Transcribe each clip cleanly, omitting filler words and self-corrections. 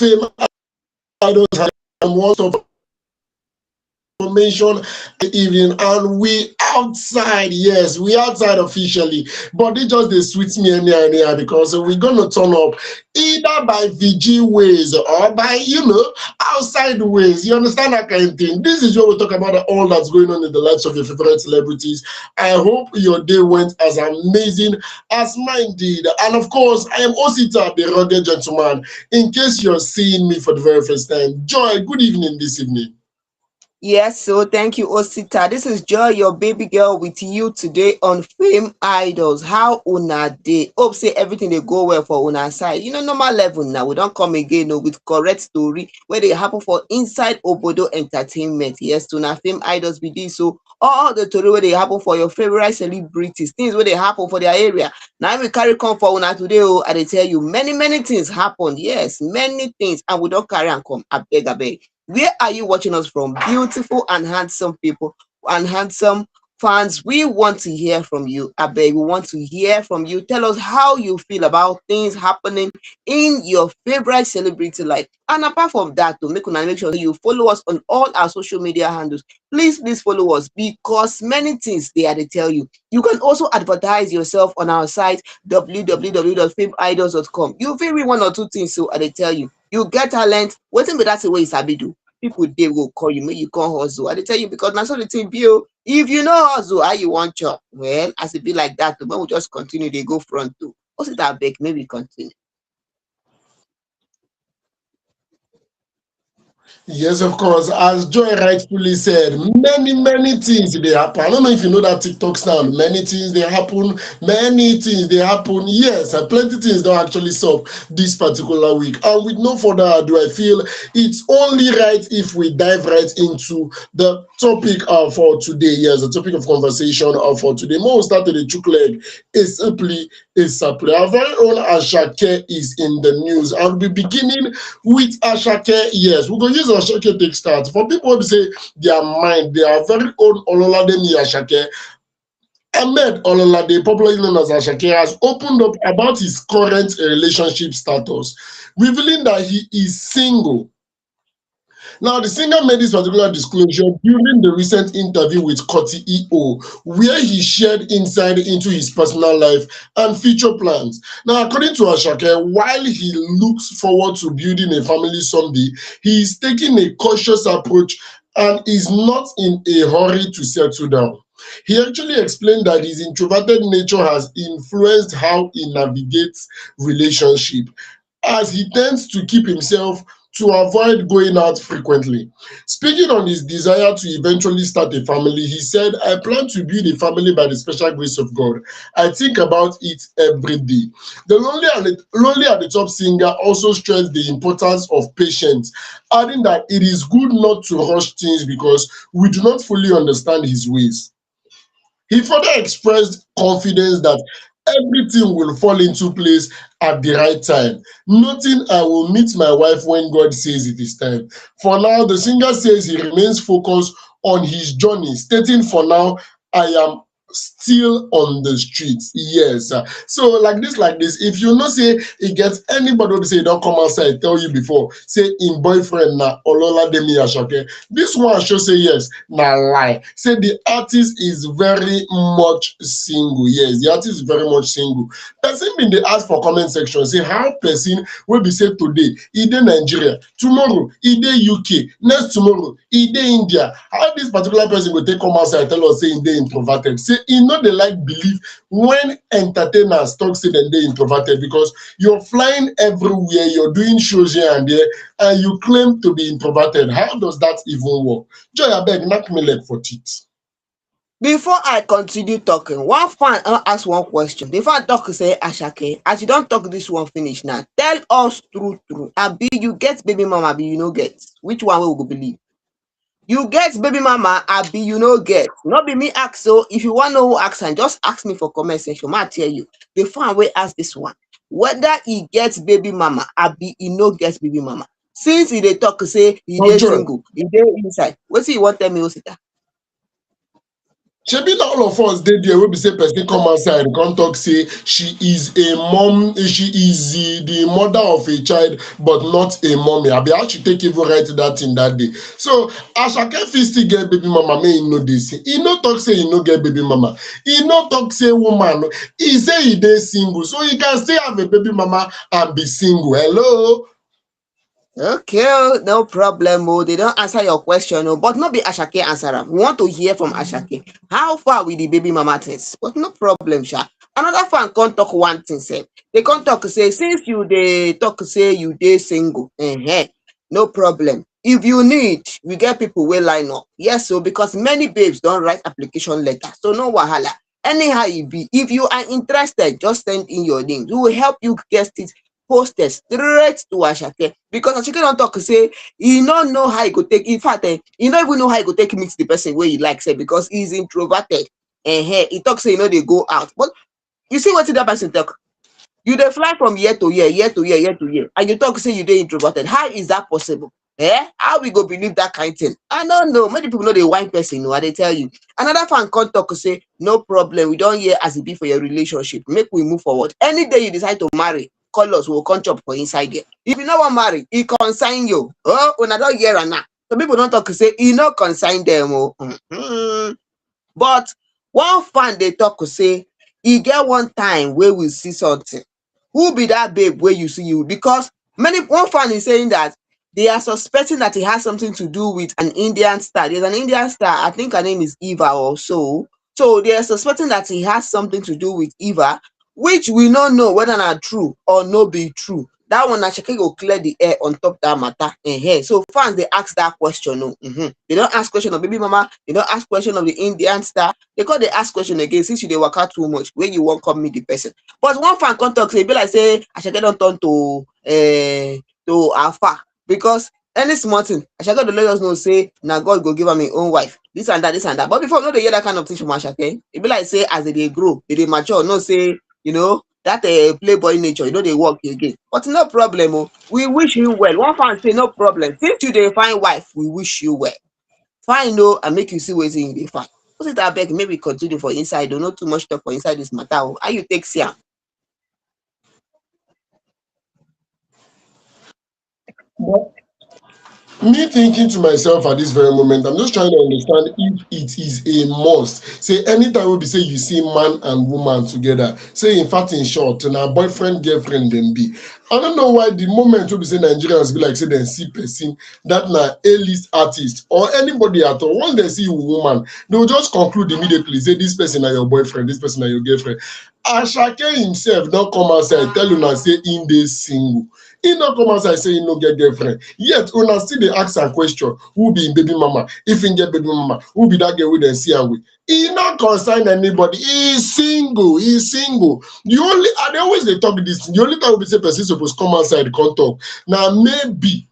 Fame Idols Hangout. I'm one of information evening, and we outside. Yes, we outside officially, but it just they sweet me anyhow because we're gonna turn up either by VG ways or by outside ways. You understand that kind of thing? This is where we talk about all that's going on in the lives of your favorite celebrities. I hope your day went as amazing as mine did, and of course I am Osita, the rugged gentleman. In case you're seeing me for the very first time, Joy, good evening this evening. Yes, so thank you, Osita. This is Joy, your baby girl, with you today on Fame Idols. How una day? Hope say everything they go well for una side. Normal level now. We don't come again with correct story where they happen for inside Obodo Entertainment. Yes, to na Fame Idols be this. So all the story where they happen for your favorite celebrities, things where they happen for their area. Now we carry come for una today. Oh, I tell you, many things happen. Yes, many things, and we don't carry and come. I beg. Where are you watching us from? Beautiful and handsome people and handsome fans. We want to hear from you. I beg, we want to hear from you. Tell us how you feel about things happening in your favorite celebrity life. And apart from that, to make sure you follow us on all our social media handles. Please follow us because many things they are to tell you. You can also advertise yourself on our site www.fameidols.com. You feel read one or two things, so I tell you. You get talent. Waiting, but that's the way it's sabi do. People they will call you, make you can't hustle. I tell you because that's all the thing be. If you know hustle, how you want job, well, as it be like that, the will just continue. They go front too. Also that big, maybe continue. Yes, of course. As Joy rightfully said, many things they happen. I don't know if you know that TikTok sound. Many things they happen. Many things they happen. Yes, and plenty things don't actually solve this particular week. And with no further ado, I feel it's only right if we dive right into the topic for today. Yes, the topic of conversation for today. More start to the chook leg is simply. Our very own Asake is in the news. I'll be beginning with Asake. Yes, we're going to use Asake take start. For people who say their mind, their very own Ololademi Asake, Ahmed Ololade, popularly known as Asake, has opened up about his current relationship status, revealing that he is single. Now, the singer made this particular disclosure during the recent interview with Court-authorized, where he shared insight into his personal life and future plans. Now, according to Asake, while he looks forward to building a family someday, he is taking a cautious approach and is not in a hurry to settle down. He actually explained that his introverted nature has influenced how he navigates relationship, as he tends to keep himself to avoid going out frequently. Speaking on his desire to eventually start a family, he said, "I plan to build a family by the special grace of God. I think about it every day." The Lonely at the Top singer also stressed the importance of patience, adding that it is good not to rush things because we do not fully understand his ways. He further expressed confidence that everything will fall into place at the right time, noting I will meet my wife when God says it is time. For now, the singer says he remains focused on his journey, stating, "For now, I am still on the streets." Yes. So like this, if you know say it gets anybody who say don't come outside, tell you before, say in boyfriend na Ololademi Asake. This one should say yes, na lie. Say the artist is very much single. Yes, the artist is very much single. Person been they ask for comment section, say how person will be said today, either Nigeria, tomorrow, either UK, next tomorrow, either India. How this particular person will take come outside tell us say they introverted. Say they like believe when entertainers talk say that they introverted because you're flying everywhere, you're doing shows here and there, and you claim to be introverted. How does that even work? Joy, I beg, knock me leg for teeth. Before I continue talking, one fan ask one question. The fan talk say, "Asake, as you don't talk this one finish now, tell us true. Abi you get baby mama, abi you no get. Which one we go believe? You get baby mama, abi you no get. Not be me ask, so if you want to know who ask, and just ask me for comment section. Ma tell you. The fan will ask this one. Whether he gets baby mama, abi he no gets baby mama. Since he dey talk say he dey single, he dey inside. What do you want tell me, Osita? Shebi na all of us dey there wey be say person come outside come talk say she is a mom, she is the mother of a child but not a mommy. Abi how she take even write that thing that day. So Asake fit still get baby mama, make e know this. E no talk say e no get baby mama. E no talk say woman. E say e dey single, so e can still have a baby mama and be single. Hello. Okay, oh, no problem. Oh, they don't answer your question, oh, but not be Ashake answer am. We want to hear from Ashake. How far with the baby mama things? But no problem, Sha. Another fan can't talk one thing, say. They can't talk say since you they talk say you dey single. No problem. If you need, we get people will line up. Yes, so because many babes don't write application letter. So no wahala. Anyhow it be, if you are interested, just send in your name. We will help you get it posted straight to Ashake, because Ashake don't talk say he don't know how he could take. In fact, he don't even know how he could take meet the person where he likes it because he's introverted. He talks say they go out. But you see what that person talk? You dey fly from year to year, year to year, year to year, and you talk say you dey introverted. How is that possible? How we go believe that kind of thing? I don't know. Many people know the wine person, no, I dey tell you. Another fan come talk say, no problem, we don't hear as it be for your relationship. Make we move forward. Any day you decide to marry, call us, we'll come chop for inside there. If you no wan marry, e consign you. Oh, una don hear am now. Some people don't talk say e no consign them. Oh. But one fan dey talk say e get one time wey we see something. Who be that babe where you see you? Because one fan is saying that they are suspecting that it has something to do with an Indian star. There's an Indian star, I think her name is Eva or so. So they are suspecting that it has something to do with Eva, which we don't know whether not true or no be true. That one actually go clear the air on top that matter. So fans they ask that question. No, they don't ask question of baby mama. They don't ask question of the Indian star. They ask question again since you they work out too much. Where you won't come meet the person. But one fan contact say be like say I should get on turn to Alpha, because any small thing I should get to let us know say now God go give her my own wife. This and that, this and that. But before no they hear that kind of thing from Ashake, it be like say as they grow, they mature, no say that playboy nature, they work again. But no problem. Oh, we wish you well. One fan say no problem. Since you dey find wife, we wish you well. Fine, no, and make you see wetin you dey find. Put it abeg, maybe continue for inside. Don't know too much talk for inside this matter. Oh. How you take see am? Me thinking to myself at this very moment, I'm just trying to understand if it is a must. Say anytime we be say you see man and woman together, say in fact in short, now boyfriend, girlfriend then be. I don't know why the moment we be say Nigerians be like say they see person that na A-list artist or anybody at all. Once they see a woman, they will just conclude immediately, say this person are your boyfriend, this person are your girlfriend. Ashake himself don't come outside tell una say in dey single. He not come outside say he no get girlfriend. Yet una still dey ask a question, who be him baby mama? If he get baby mama, who be that girl with dem see am with? He not concern anybody. He is single. He is single. The only and they always they talk this. The only time we say person supposed come outside come talk. Now maybe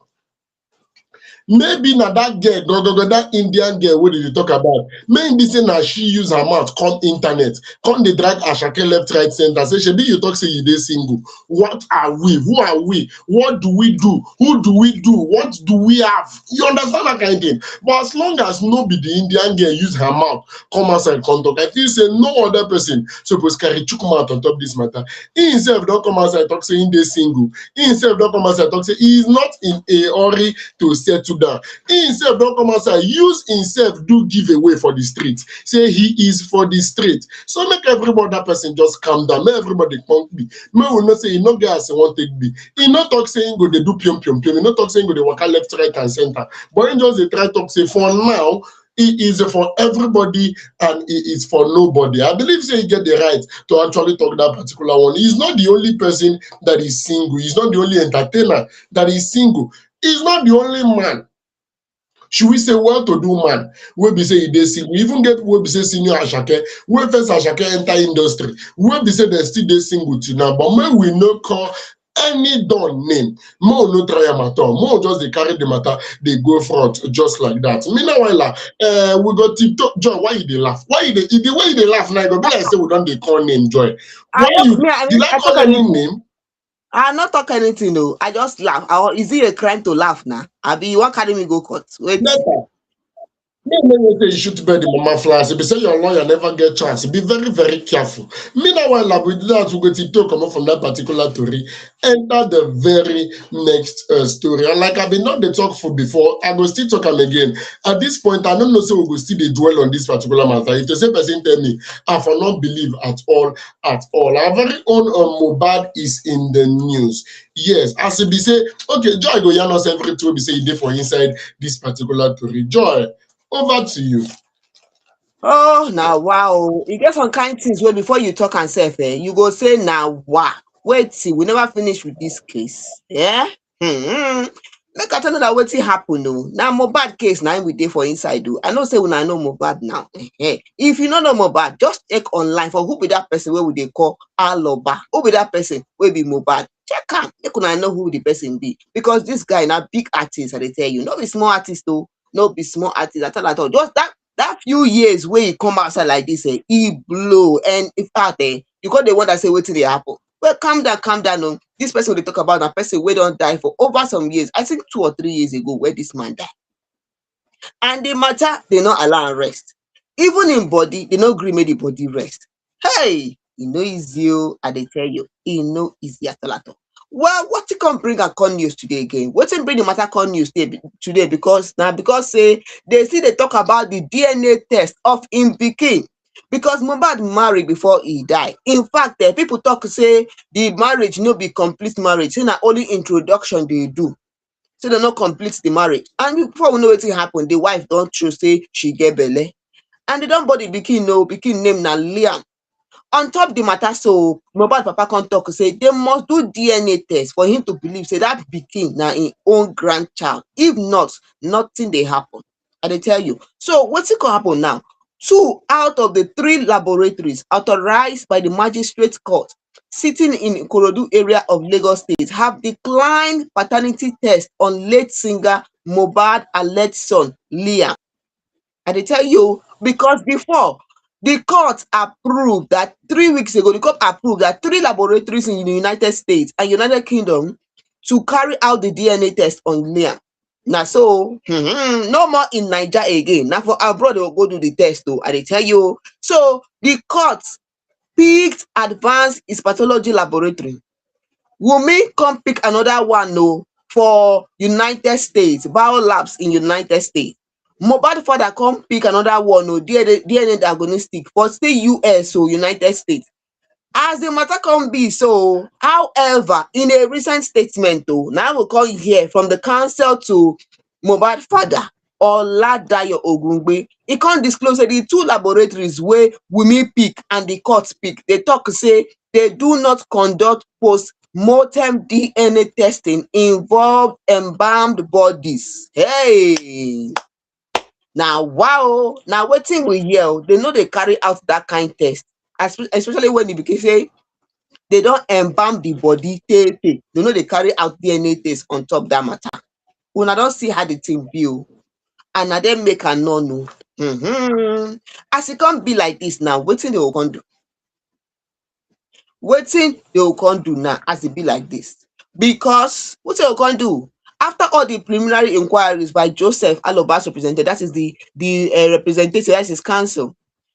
na that girl that Indian girl wey dey talk about, maybe say na she use her mouth come internet come dey drag Ashake left right center say shebi you talk say you dey single. What are we? Who are we? What do we do? Who do we do? What do we have? You understand that kind of thing? But as long as no be the Indian girl use her mouth come outside come talk, I feel say no other person suppose carry chook mouth on top this matter. He himself don come outside talk say he dey single. He himself don come outside talk say he is not in a hurry to settle down. He himself don't come outside, use himself do giveaway for the street. Say he is for the street. So make everybody that person just calm down. Make everybody come be. Me will not say he no get as he want take be. He not talk saying go they do pium pium pium. He not talk saying go they walk left, right, and center. But he just they try talk say for now. It is for everybody and it is for nobody. I believe say he get the right to actually talk that particular one. He's not the only person that is single. He's not the only entertainer that is single. He's not the only man. Should we say well-to-do man? We be say they single. We even get we be say senior Ashake. We first Ashake enter industry. We be say they still they single to now. But when we no call any don name, more no try am at all. More just they carry the matter, they go front just like that. Meanwhile, we got TikTok. Joy, why you they laugh? Why you the way they laugh now? Go be like say we don't they call name Joy. Why did I call any name? I not talk anything though. I just laugh. Is it a crime to laugh now? I be you want carry me go court. Wait. Better. Me, say you shoot bird in mama flies. If you say your lawyer never get chance, be very, very careful. Meanwhile, like with that, we go to talk come from that particular story. Enter the very next story. And like I've been not the talk for before, I go still talk am again. At this point, I don't know so we go still dey dwell on this particular matter. If the same person tell me, I for not believe at all, at all. Our very own Mohbad is in the news. Yes, as it be say, okay, Joy go yarn us everything we say e dey for inside this particular story. Joy, over to you. Oh, now wow. You get some kind things where before you talk and say, you go say now wow. Wait till we never finish with this case. Yeah. Make I tell you that wetin happen o. Now Mohbad case now we dey for inside o. I know say una know Mohbad now. If you no know Mohbad, just check online for who be that person wey we dey call Aloba. Who be that person wey be Mohbad? Check am. Make una know who the person be. Because this guy na big artist, I dey tell you. No be small artist o. No be small artist at all. Just that few years wey he come outside like this, he blow. And in fact, you got the one that say wetin dey happen. Well, calm down. No. This person we dey talk about na person wey don die for over some years. I think 2 or 3 years ago where this man die. And the matter, they no allow am rest. Even in body, they no gree make the body rest. Hey, e no easy o, I dey tell you, e no easy at all. Well, what you come bring a con news today again? Wetin bring the matter con news today? Because say they still dey talk about the DNA test of im pikin. Because Mohbad marry before he die. In fact, people talk say the marriage no be complete marriage, say na only introduction they do. So they no complete the marriage. And before we know wetin happen, the wife don show say she get belle. And they don born the pikin name na Liam. On top the matter, so Mohbad papa come talk say they must do DNA test for him to believe say that pikin na him own grandchild. If not, nothing dey happen. I dey tell you. So wetin go happen now? 2 out of the 3 laboratories authorized by the magistrate court sitting in Ikorodu area of Lagos State have declined paternity test on late singer Mohbad alleged son Liam. I dey tell you, because before the court approved that 3 weeks ago, the court approved that 3 laboratories in the United States and United Kingdom to carry out the DNA test on Liam. Now, so no more in Nigeria again. Now for abroad, they will go do the test though. I dey tell you. So the court picked Advanced Histopathology Laboratory. Wunmi come pick another one no for United States, Biolabs in United States. Mohbad father come pick another one no DNA diagnostic for still US or United States. As the matter come be so, however, in a recent statement though, now we come hear from the counsel to Mohbad father Oladayo Ogungbe, he can't disclose that the 2 laboratories where Wunmi pick and the court pick, they talk say they do not conduct post-mortem DNA testing involve embalmed bodies. Hey, now wow, now wetin we hear, they know they carry out that kind test, especially when the pikin say they don't embalm the body, they know they carry out DNA test on top that matter. Una don see how the thing be o, and na dem make am know. As e come be like this now, wetin they go come do? Wetin they go come do now as e be like this? Because wetin they go come do? After all the preliminary inquiries by Joseph Alobas represented, that is the representative, that is his counsel,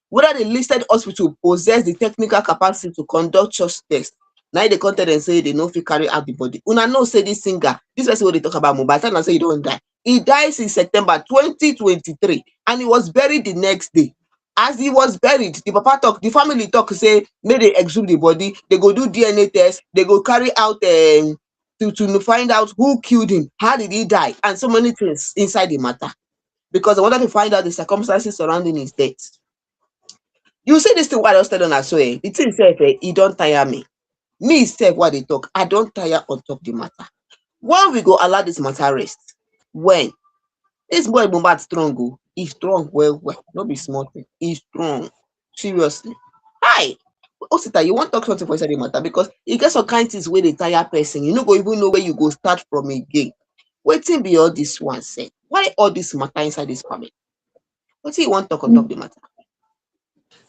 whether the listed hospital possess the technical capacity to conduct such tests. Now they come tell dem say they no fit carry out the body. Una know say this singer, this person wey dey talk about Mohbad, tell am say he don die. He dies in September 2023 and he was buried the next day. As he was buried, the papa talk, the family talk say make they exhume the body, they go do DNA test, they go carry out to find out who killed him, how did he die, and so many things inside the matter. Because they wanted to find out the circumstances surrounding his death. You see this thing what I just tell on as well. The thing self, he don't tire me. Me self what they talk, I don't tire on top the matter. When we go allow this matter rest, when this boy Mohbad strong go, he's strong well, not be small thing. He's strong, seriously. Hi, Osita, you want talk something for inside the matter because you get some kind things where they tire person. You no go even know where you go start from again. Waiting be all this one say. Why all this matter inside this family? What do you want talk on top the matter?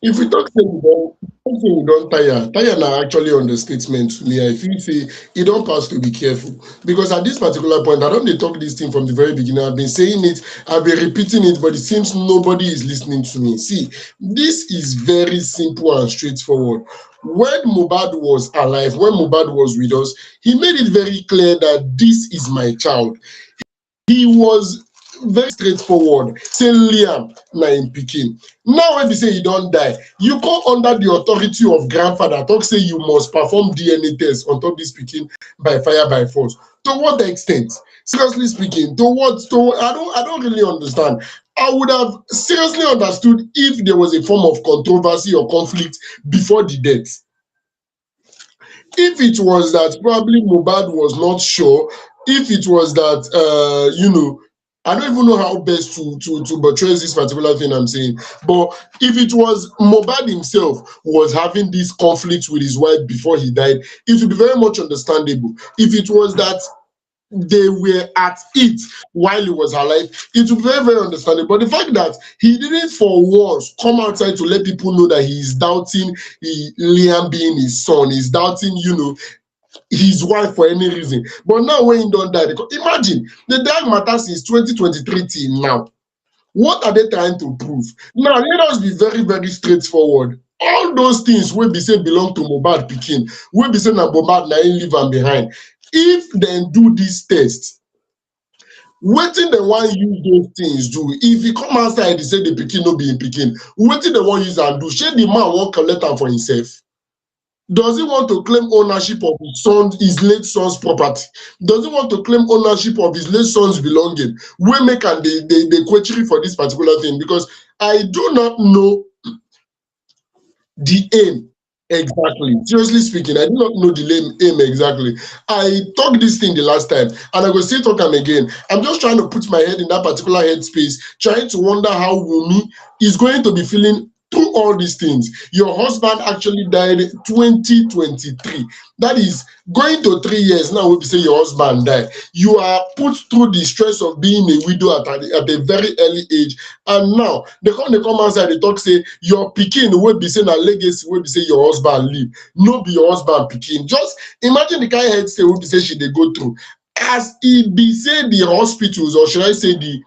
If we we don't tire now actually understatement to me. I feel say you don't pass to be careful because at this particular point, I don't they talk this thing from the very beginning. I've been saying it, I've been repeating it, but it seems nobody is listening to me. See, this is very simple and straightforward. When Mohbad was alive, when Mohbad was with us, he made it very clear that this is my child. He was very straightforward say Liam na im pikin. Now when they say he don't die, you come under the authority of grandfather talk say you must perform DNA test on top this pikin by fire by force. To what extent? Seriously speaking, to what? To I don't really understand. I would have seriously understood if there was a form of controversy or conflict before the death. If it was that probably Mohbad was not sure, if it was that I don't even know how best to buttress this particular thing I'm saying. But if it was Mohbad himself was having this conflict with his wife before he died, it would be very much understandable. If it was that they were at it while he was alive, it would be very, very understandable. But the fact that he didn't for once come outside to let people know that he is doubting Liam being his son, he's doubting, his wife for any reason. But now when he don't die, imagine the drag matter since 2023 till now. What are they trying to prove? Now let us be very, very straightforward. All those things will be say belong to Mohbad Pikin, will be say na Mohbad na him leave am behind. If they do this test, wetin dem wan use those things do? If he come outside, he say the pikin no be him pikin, wetin dem wan use am do? Shey the man wan collect am for himself? Does he want to claim ownership of his late son's property? Does he want to claim ownership of his late son's belonging? Wey make am dey query for this particular thing? Because I do not know the aim exactly. Seriously speaking, I do not know the aim exactly. I talked this thing the last time, and I will still talk am again. I'm just trying to put my head in that particular headspace, trying to wonder how Wunmi is going to be feeling through all these things. Your husband actually died 2023. That is going to 3 years now. We say your husband died. You are put through the stress of being a widow at a very early age, and now they come outside, they talk say your pikin will be saying a legacy, will be say your husband leave, no be your husband pikin. Just imagine the kind of head say will be say she they go through as e be say the hospitals, or should I say the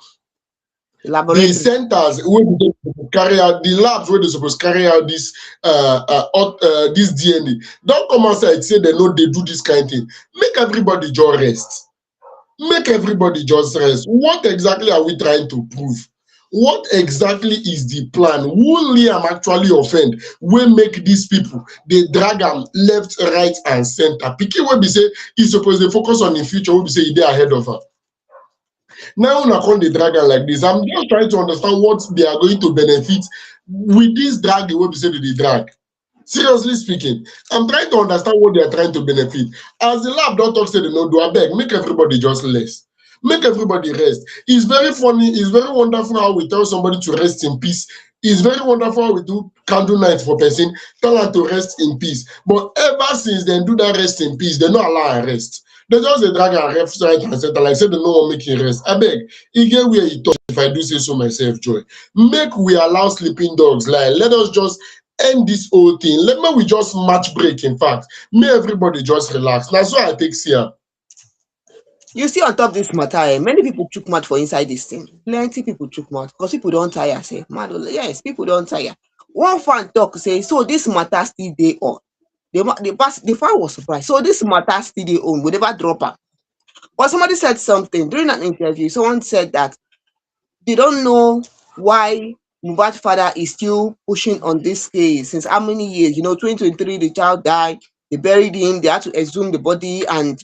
centers wey dey carry out the labs wey dey suppose carry out this this DNA don come outside say dem no dey do this kind of thing. Make everybody just rest. Make everybody just rest. What exactly are we trying to prove? What exactly is the plan? Who Liam actually offend wey make these people dey drag am left, right, and center? Pikin wey be say e suppose dey focus on im future, wey be say e dey ahead of am. Now una come dey drag am like this. I'm just trying to understand what they are going to benefit with this drag wey be say they dey drag. Seriously speaking, I'm trying to understand what they are trying to benefit. As the lab don talk say they no do, abeg make everybody just rest. Make everybody rest. It's very funny, it's very wonderful how we tell somebody to rest in peace. It's very wonderful how we do candle night for person, tell her to rest in peace. But ever since they do that rest in peace, they no allow her rest. They just dey drag am left, right, and center like say they no wan make him rest. Abeg, e get where e talk, if I do say so myself, Joy. Make we allow sleeping dogs lie. Let us just end this whole thing. Make we just match break. In fact, make everybody just relax. Na so I take see am. You see, on top this matter, many people chook mouth for inside this thing. Plenty people chook mouth because people don't tire. Say, mad, yes, people don't tire. One fan talk say, so this matter still dey on. The fan was surprised. So this matter still dey on. We never drop her. But somebody said something during an interview. Someone said that they don't know why Mohbad's father is still pushing on this case since how many years? 2023, the child died. They buried him. They had to exhume the body, and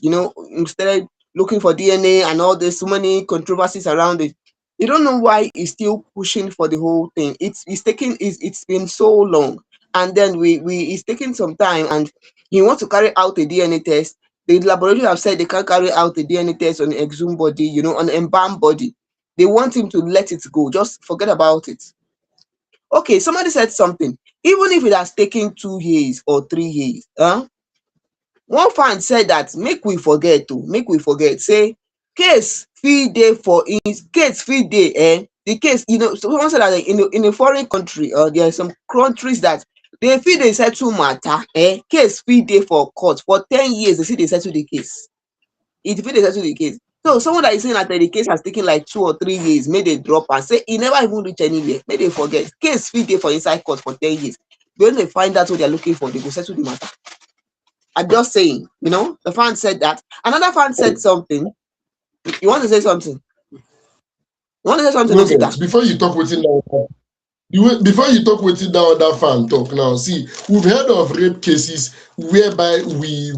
instead looking for DNA and all this, so many controversies around it. They don't know why he's still pushing for the whole thing. It's been so long, and then it's taking some time, and he wants to carry out a DNA test. The laboratory have said they can't carry out a DNA test on the exhumed body, on the embalmed body. They want him to let it go. Just forget about it. Okay, somebody said something. Even if it has taken 2 years or 3 years, one fan said that make we forget, say case fit dey the case, so someone said that in a foreign country, or there are some countries that they feel they settle matter, case fit dey for court for 10 years, they see they settle the case. It fit dey settle the case. So someone that is saying that the case has taken like 2 or 3 years, may they drop and say e never even reach anywhere, may they forget. Case fit dey for inside court for 10 years. When they find out what they're looking for, they go settle the matter. I'm just saying, the fan said that. Another fan said something. You want to say something? You want to say something, Osita? Before you talk within that, before you talk within that other fan talk now, see, we've heard of rape cases whereby we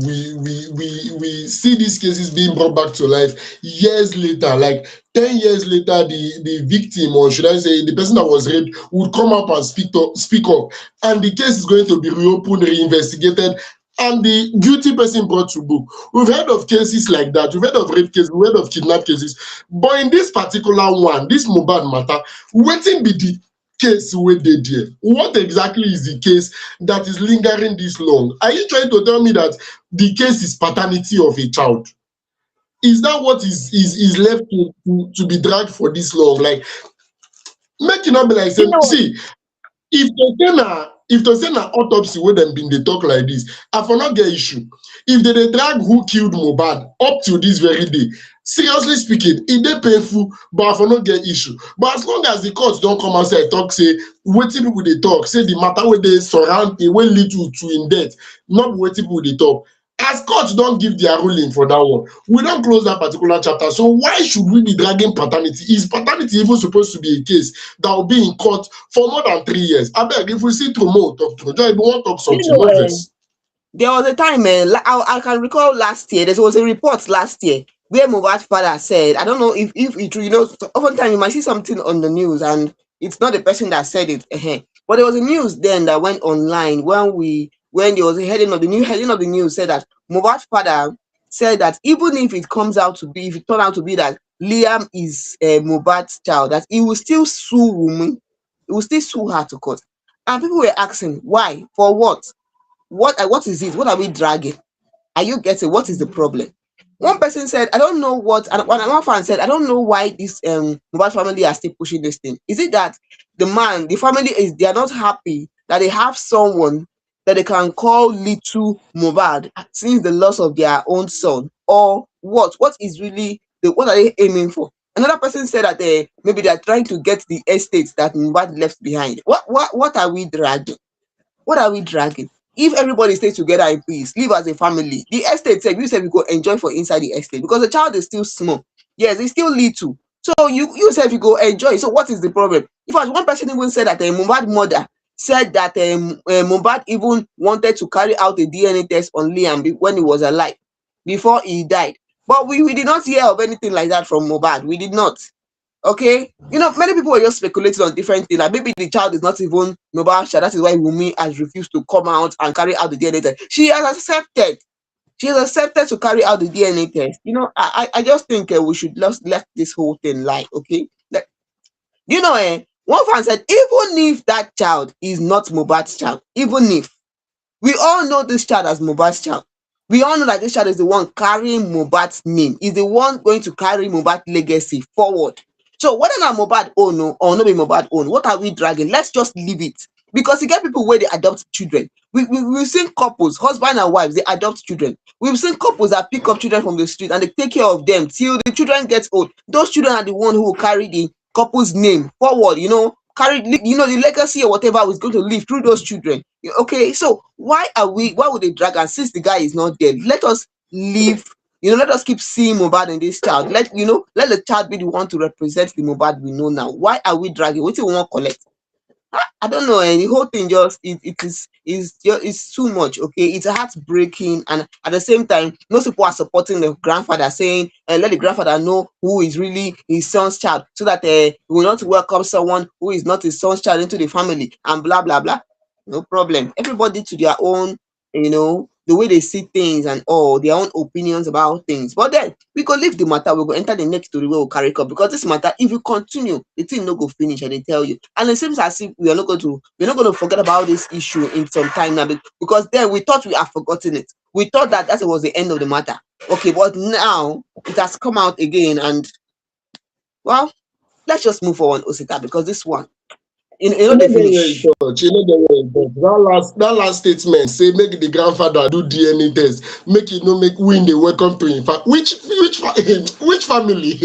see these cases being brought back to life years later, like 10 years later, the victim, or should I say the person that was raped, would come up and speak up, and the case is going to be reopened, reinvestigated, and the guilty person brought to book. We've heard of cases like that. We've heard of rape cases, we've heard of kidnap cases. But in this particular one, this Mohbad matter, wetin be the case wey dey there? What exactly is the case that is lingering this long? Are you trying to tell me that the case is paternity of a child? Is that what is left to be dragged for this long? Like, make it not be like, see, if to say na autopsy wey dem bin dey talk like this, I for not get issue. If they dey drag who killed Mohbad up to this very day, seriously speaking, e dey painful, but I for not get issue. But as long as the court don come outside talk, say wetin people dey talk, say the matter wey dey surround wey lead to im death, not wetin people dey talk. As court don't give their ruling for that one, we don't close that particular chapter. So why should we be dragging paternity? Is paternity even supposed to be a case that will be in court for more than 3 years? I beg, if we see tomorrow, talk to Joy, we want to talk something. There was a time, I can recall last year, there was a report last year where Mohbad's father said, I don't know if it, oftentimes you might see something on the news and it's not the person that said it, but there was a news then that went online when there was a heading of the news said that Mohbad's father said that even if it turned out to be that Liam is Mohbad's child, that he will still sue woman, he will still sue her to court. And people were asking, why? For what? What is it? What are we dragging? Are you getting what is the problem? One person said, I don't know what, and one fan said, I don't know why this Mohbad family are still pushing this thing. Is it that the family they are not happy that they have someone that they can call little Mohbad since the loss of their own son, or what? What is really what are they aiming for? Another person said that maybe they are trying to get the estates that Mohbad left behind. What are we dragging? What are we dragging? If everybody stays together in peace, live as a family, the estate said, you said we go enjoy for inside the estate because the child is still small. Yes, it's still little. So you said you go enjoy. So what is the problem? In fact, one person even said that Mohbad mother said that Mohbad even wanted to carry out a DNA test on Liam when he was alive, before he died. But we did not hear of anything like that from Mohbad. We did not. Okay, many people were just speculating on different things. Like maybe the child is not even Mohbad's child. That is why Wunmi has refused to come out and carry out the DNA test. She has accepted. She has accepted to carry out the DNA test. I just think we should just let this whole thing lie. Okay, one fan said, even if that child is not Mohbad's child, even if we all know this child as Mohbad's child, we all know that this child is the one carrying Mohbad's name, is the one going to carry Mohbad's legacy forward. So whether not Mohbad own or not be Mohbad own, what are we dragging? Let's just leave it. Because you get people where they adopt children. We've seen couples, husband and wives, they adopt children. We've seen couples that pick up children from the street and they take care of them till the children get old. Those children are the one who will carry the couple's name forward, carry the legacy or whatever is going to live through those children. Okay, so why would they drag? And since the guy is not dead, let us leave. Let us keep seeing Mohbad in this child. Let the child be the one to represent the Mohbad we know now. Why are we dragging? What do we want to collect? I don't know. The whole thing just is too much. Okay, it's heartbreaking, and at the same time, most people are supporting the grandfather, saying, "Let the grandfather know who is really his son's child, so that he will not welcome someone who is not his son's child into the family," and blah blah blah. No problem. Everybody to their own, the way they see things and all their own opinions about things. But then we go leave the matter, we go enter the next story where we'll carry up, because this matter, if you continue, the thing no go finish, and they tell you. And it seems as if we're not going to forget about this issue in some time now, because then we thought we have forgotten it. We thought that was the end of the matter. Okay, but now it has come out again, and well, let's just move on, Osita, because this one, you You know, know they the way finish. he touch. You know the way he touch. That last statement say make the grandfather do DNA test. Make it no make win the welcome to him. Which family?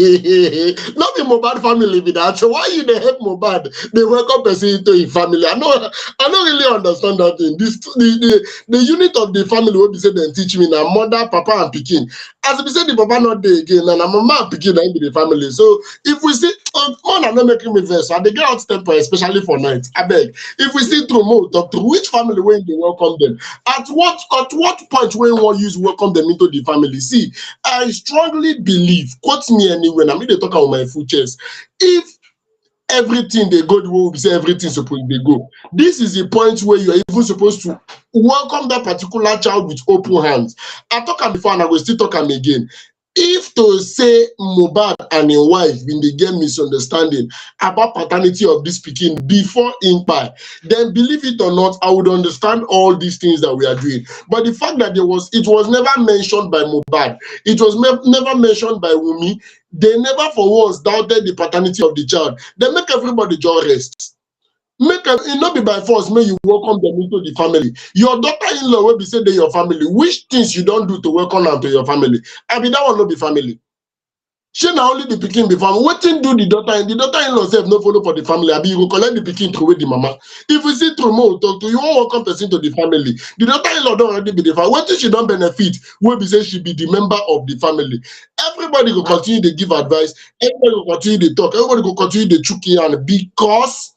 Not the Mohbad family be that. So why you they help Mohbad? They welcome person into his family. I don't really understand that thing. The unit of the family will be said and teach me now mother, papa, and pikin. As we say the papa not there again, and mama and pikin and be the family. So if we see man are not making me verse, and they get out temper, especially for night. I beg. If we see through more talk to which family when they welcome them, at what point when one use welcome them into the family. See, I strongly believe, quote me anywhere, I mean they talk about my full chest. If everything they go the way we say everything supposed to go, this is the point where you are even supposed to welcome that particular child with open hands. I talk am before and I will still talk am again. If to say Mohbad and his wife bin dey get misunderstanding about paternity of this pikin before inquiry, then believe it or not, I would understand all these things that we are doing. But the fact that it was never mentioned by Mohbad, it was never mentioned by Wunmi, they never for once doubted the paternity of the child. They make everybody just rest. Make it not be by force, may you welcome them into the family. Your daughter-in-law will be said they your family. Which things you don't do to welcome them to your family? I mean, that will not be family. She not only the pikin be family. What thing do the daughter-in-law self no follow for the family? I be you go collect the pikin through with the mama. If we see through more talk to you, won't welcome person to the family. The daughter-in-law don't already be the family. What thing she don't benefit? Will be say she be the member of the family. Everybody will continue to give advice. Everybody will continue to talk. Everybody will continue to chuki and because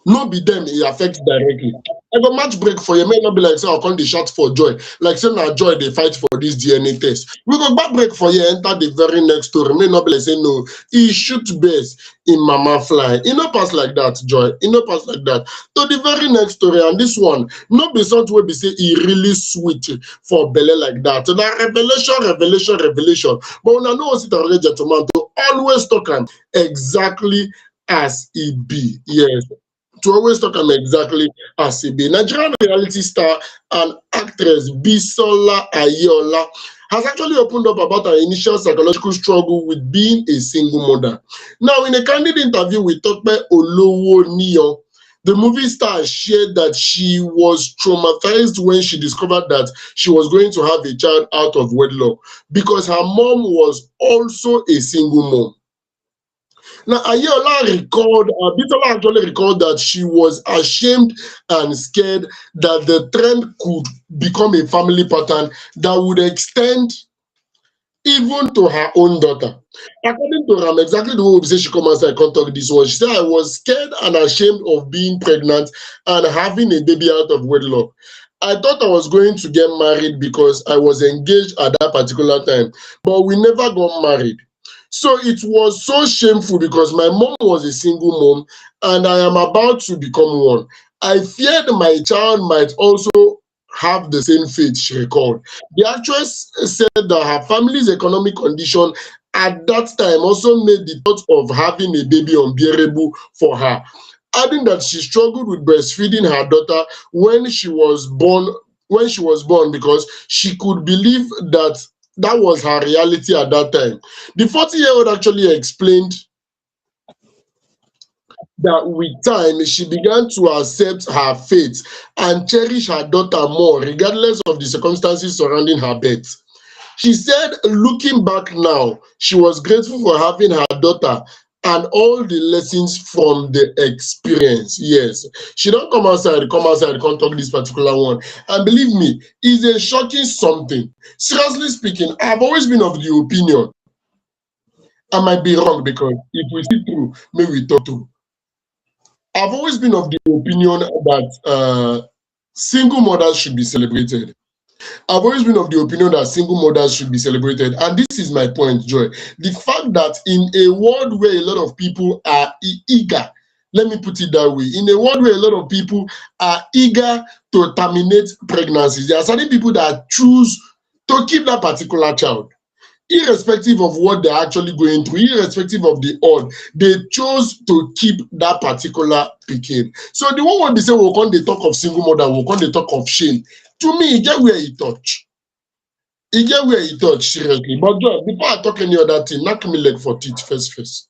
no be them it affects directly. I go match break for you. May not be like say I come the shot for joy. Like say now joy they fight for this DNA test. We go back break for you. Enter the very next story. May not be like say no. He shoot base in mama fly. It no pass like that, joy. It no pass like that. To the very next story and this one, no be something where be say he really sweet for belly like that. So that revelation. But when I know sit already gentleman to always talk am exactly as it be. Yes. To always talk am exactly as e be. Nigerian reality star and actress Bisola Aiyeola has actually opened up about her initial psychological struggle with being a single mother. Now, in a candid interview with Tope Olowoniyan, the movie star shared that she was traumatized when she discovered that she was going to have a child out of wedlock because her mom was also a single mom. Now, Bisola actually recalled that she was ashamed and scared that the trend could become a family pattern that would extend even to her own daughter. According to Ram, exactly the way we say she come outside and talk this one, she said, I was scared and ashamed of being pregnant and having a baby out of wedlock. I thought I was going to get married because I was engaged at that particular time, but we never got married. So it was so shameful because my mom was a single mom and I am about to become one. I feared my child might also have the same fate, she recalled. The actress said that her family's economic condition at that time also made the thought of having a baby unbearable for her, adding that she struggled with breastfeeding her daughter when she was born because she could believe that was her reality at that time. The 40-year-old actually explained that with time, she began to accept her fate and cherish her daughter more, regardless of the circumstances surrounding her birth. She said, looking back now, she was grateful for having her daughter and all the lessons from the experience. Yes, she don't come outside, come talk this particular one. And believe me, it's a shocking something. Seriously speaking, I've always been of the opinion, I might be wrong because if we see through, maybe we talk to. I've always been of the opinion that single mothers should be celebrated. I've always been of the opinion that single mothers should be celebrated. And this is my point, Joy. The fact that in a world where a lot of people are eager, let me put it that way, in a world where a lot of people are eager to terminate pregnancies, there are certain people that choose to keep that particular child. Irrespective of what they're actually going through, irrespective of the odd, they chose to keep that particular pikin. So the one when they say, we'll come the talk of single mother, we'll come the talk of shame. To me, get where he touch. He get where he touch, seriously. But John, before I talk any other thing, knock me leg for teeth first.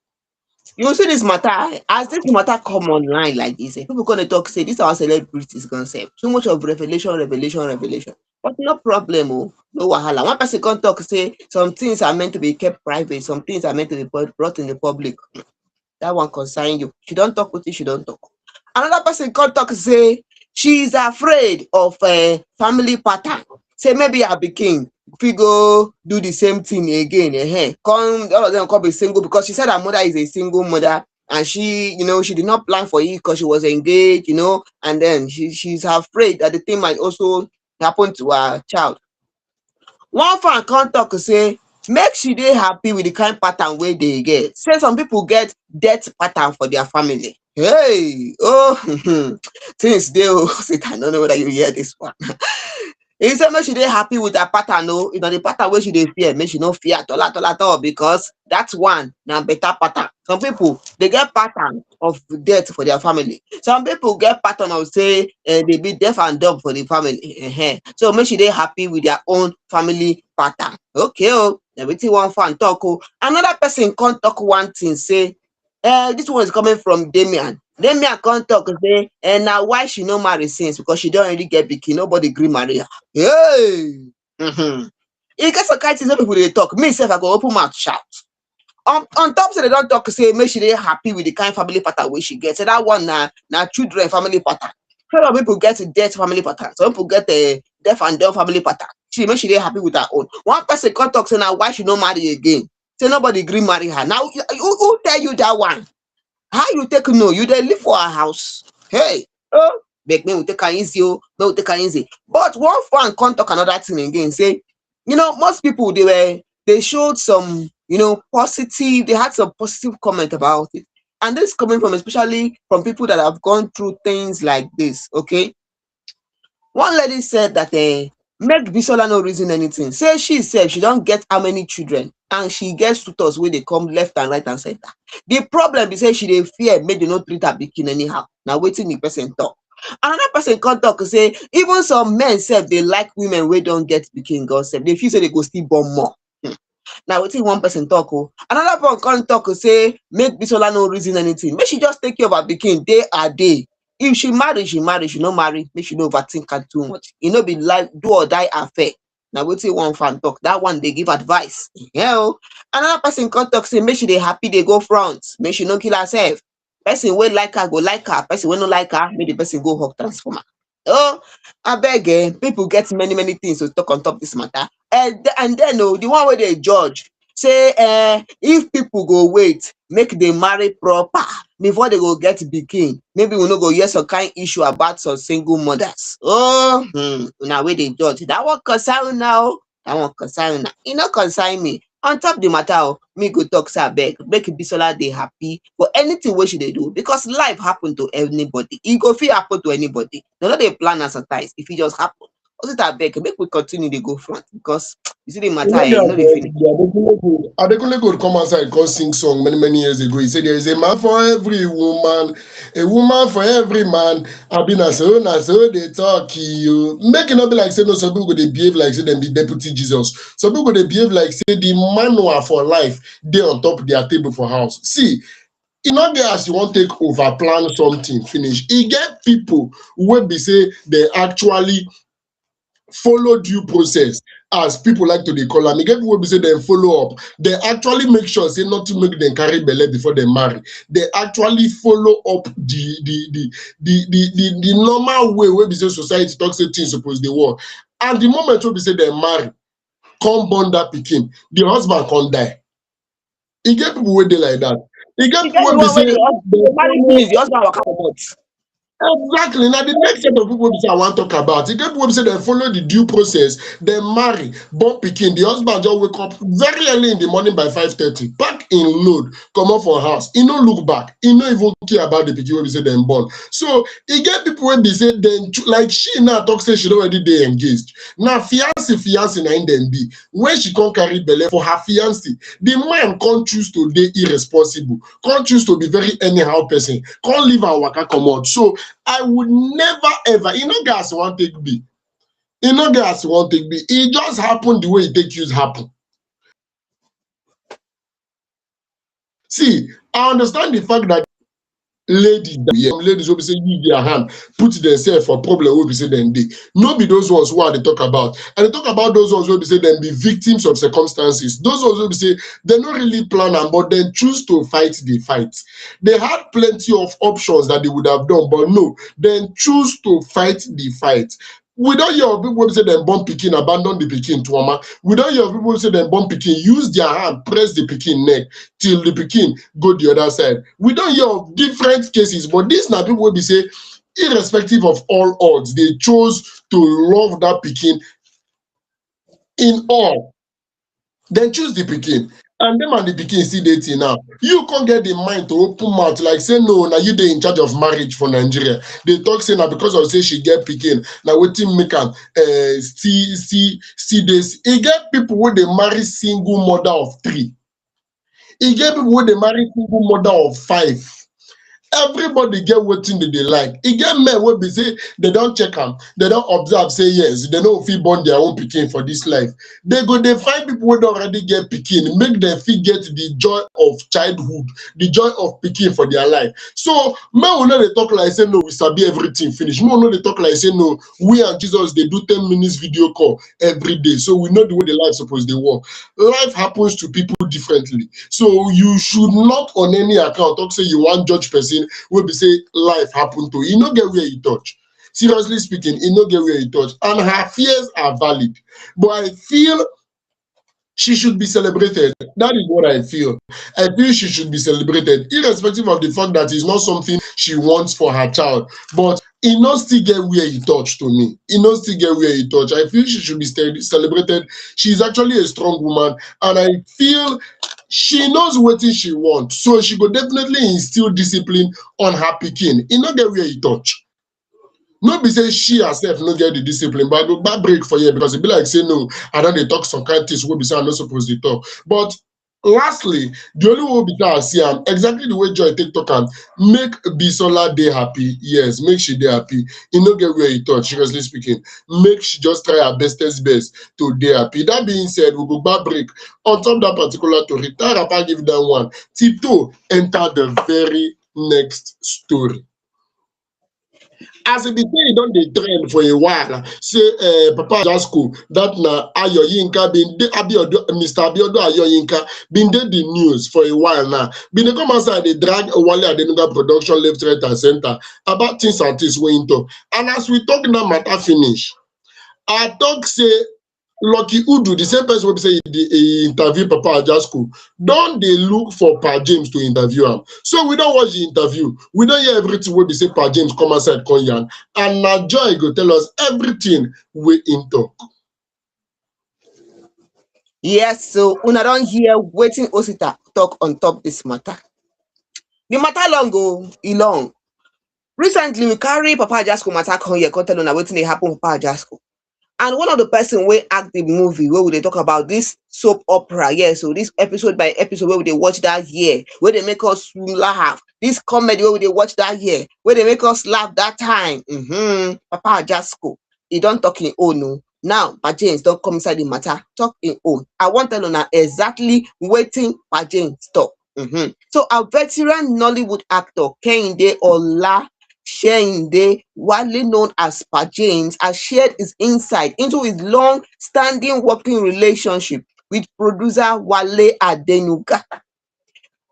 You see this matter, as this matter come online like this, people gonna talk, say this our celebrities concept. Too much of revelation, revelation, revelation. But no problem, oh, no wahala. One person can talk, say some things are meant to be kept private, some things are meant to be brought in the public. That one concern you. She don't talk with you, she don't talk. Another person can talk, say she's afraid of a family pattern. Say maybe I be king. If we go do the same thing again, come all of them come be single because she said her mother is a single mother and she, she did not plan for it because she was engaged, and then she's afraid that the thing might also happen to her child. One fan come talk say make she dey happy with the kind pattern wey dey get. Say some people get death pattern for their family. Hey, oh, things dey oh. I don't know whether you hear this one. He said make she dey happy with her pattern, no. If na the pattern wey she dey fear, make she no fear at all because that one na better pattern. Some people they get pattern of death for their family. Some people get pattern of say they be deaf and dumb for the family. So make she dey happy with their own family pattern. Okay, oh, everything one fan talk. Oh, another person can't talk one thing. Say, this one is coming from Damian. Damian can't talk say, and now why she no marry since because she don't really get pikin. Nobody gree marry her. Hey, e get some kind things wey people dey talk. Me sef I go open mouth shout. On top say they don't talk say make she dey happy with the kind family pattern wey she get. So that one na children family pattern. Some people get death family pattern. Some people get a deaf and dumb family pattern. Make she dey happy with her own. One person come talk say now why she no marry again. Say nobody gree marry her. Now who tell you that one? How you take no? You dey live for her house. Hey, oh, make me we take her easy, oh, no take her easy. But one fan come talk another thing again. Say, most people they showed some, positive. They had some positive comment about it, and this coming from especially from people that have gone through things like this. Okay, one lady said that make Bisola no reason anything. Say she said she don't get how many children and she gets tutors where they come left and right and center. The problem is say she dey fear make they not treat her pikin anyhow. Now waiting the person talk. Another person come talk say even some men self they like women wey don't get pikin God self. They feel say they go still born more. Now waiting one person talk. Oh, another one come talk say make Bisola no reason anything. Make she just take care of her pikin day a day. If she marry, she marry. She no marry, make she no overthink her too much. E no be like do or die affair. Now wetin one fan talk, that one they give advice. Yeah. Another person come talk say make she dey happy they go front, make she no kill herself. Person wey like her go like her, person wey no like her, make the person go hug transformer. Oh, I beg, people get many things to talk on top this matter. And then the one where they judge say if people go wait make they marry proper before they go get pikin, maybe we no go hear some kind issue about some single mothers. Oh, now where they judge, that one concern now, that one concern now. E no concern me. On top the matter, me go talk say abeg make Bisola dey happy for anything wey she dey do because life happen to anybody. E go fit happen to anybody. They no dey plan and sometimes if it just happen. Also abeg make we continue dey go front because you see the matter, You no dey finish. Adekunle could come outside and sing song many years ago. He said there is a man for every woman, a woman for every man. I been so they talk you. Make it not be like say no, some people they behave like say them be deputy Jesus. Some people they behave like say the manual for life they on top of their table for house. See, e not get as you want take over plan something finish. E get people who will be say they actually follow due process, as people like to dey call am. E get people wey be say dem follow up. They actually make sure say not to make them carry belle before they marry. They actually follow up the normal way wey be say society talk say things suppose dey work. And the moment wey be say dem marry, come born that pikin, the husband come die. E get people wey dey like that. E get You people get the wey be one where say the married finish, the husband waka comot. exactly. Now the next set of people I want to talk about. You get people say they follow the due process, they marry, born pikin. The husband just wake up very early in the morning by 5:30, pack in load, come up for house. He no look back. He no even care about the pikin when we say them born. So he get people when they say then like she now talk say she already they engaged. Now fiance na in them be when she can't carry belle for her fiance. The man can't choose to be irresponsible, can't choose to be very anyhow person, can't leave and waka come out. So I would never ever, guys want take be. Guys want take be. It just happened the way it take you happen. See, I understand the fact that ladies, some ladies will be saying use their hand, put themselves for problem will be say them dey. No be those ones who are they talk about. And they talk about those ones will be say them be victims of circumstances. Those ones will be say they not really plan am, but then choose to fight the fight. They had plenty of options that they would have done, but no, then choose to fight the fight. We don't hear of people who say them born pikin, abandon the pikin to mama. We don't hear of people who say them born pikin, use their hand, press the pikin neck till the pikin go the other side. We don't hear of different cases, but these now people will be say, irrespective of all odds, they chose to love that pikin in all. Then choose the pikin. And them and the pikin still dating now. You can't get the mind to open mouth like say no, now you they in charge of marriage for Nigeria. They talk say now because of say she get pikin. Now waiting make am see this. It get people where they marry single mother of 3. It get people where they marry single mother of 5. Everybody get wetin they like. E get men wey be say they don't check am, they don't observe say yes, they no fit born their own pikin for this life. They go dey find people wey don already get pikin, make them fit get the joy of childhood, the joy of pikin for their life. So men will not dey talk like say no, we sabi everything finish. Men will not dey talk like say no, we and Jesus they do 10 minutes video call every day, so we know the way the life suppose dey work. Life happens to people differently, so you should not on any account talk say you want judge person wey be say life happen to you no get where you touch. Seriously speaking, you no get where you touch, and her fears are valid, but I feel she should be celebrated. That is what I feel. I feel she should be celebrated, irrespective of the fact that it's not something she wants for her child. But it not still get where you touch to me. It not still get where you touch. I feel she should be celebrated. She's actually a strong woman, and I feel she knows what she wants. So she could definitely instill discipline on her pikin. It not get where you touch. No be say she herself no get the discipline, but I go back break for you because it be like say no, I don't dey talk some kind of things wey be say I'm not supposed to talk. But lastly, the only way be that I see am exactly the way Joy take talk am, make Bisola dey happy. Yes, make she dey happy. E no get where e touch, seriously speaking. Make she just try her bestest best to dey happy. That being said, we go back break on top that particular story. Tarapa give that one. Tito enter the very next story. As e be say e don dey trend for a while, say Papa Jasco, that na Ayoyinka bin dey Mr. Abiodun Ayoyinka bin dey the news for a while now. Bin dey come outside dey drag Wale Adenuga production left, right, and center about things and things wey him talk. And as we talk now matter finish, I talk say Lucky Udu, the same person wey say he interview Papa Ajasco, don dey look for Pa James to interview am. So we don't watch the interview. We don't hear everything wey be say Pa James come outside come yarn. And na Joy go tell us everything wey him talk. Yes, so una don hear wetin Osita talk on top this matter. The matter long go, e long. Recently, we carry Papa Ajasco matter come here, come tell una wetin dey happen for Papa Ajasco. And one of the person wey act the movie where they talk about this soap opera, yeah, so this episode by episode where they watch that year, where they make us laugh, this comedy where they watch that year, where they make us laugh that time. Papa Ajasco, he don't talk in own. No. Now, Pa James don't come inside the matter, talk in own. I want to know exactly waiting Pa James talk. So our veteran Nollywood actor Kehinde Ola Sheyinde, widely known as Pa James, has shared his insight into his long-standing working relationship with producer Wale Adenuga.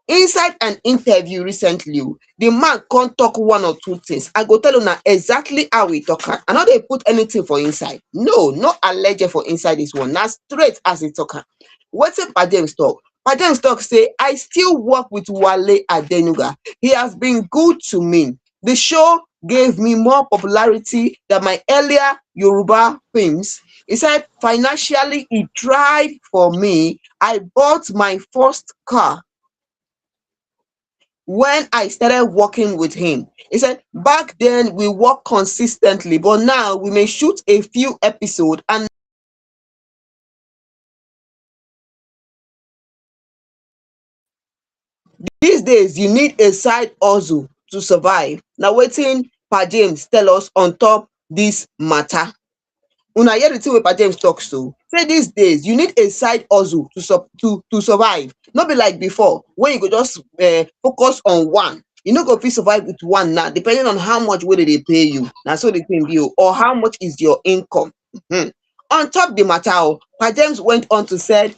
Inside an interview recently, the man can't talk one or two things. I go tell you now exactly how he talk. I know they put anything for inside. No, not alleged for inside this one. Now straight as he talk. What's it Pa James talk? Pa James talk say, I still work with Wale Adenuga. He has been good to me. The show gave me more popularity than my earlier Yoruba films. He said, financially, he tried for me. I bought my first car when I started working with him. He said, back then we worked consistently, but now we may shoot a few episodes and these days you need a side hustle to survive. Now waiting Pa James tell us on top this matter. Una hear the thing wey Pa James talk so. Say these days you need a side hustle to survive. No be like before when you go just focus on one. You no go fit survive with one now, depending on how much wey dey pay you. Na so the thing be o, or how much is your income. On top the matter Pa James went on to said,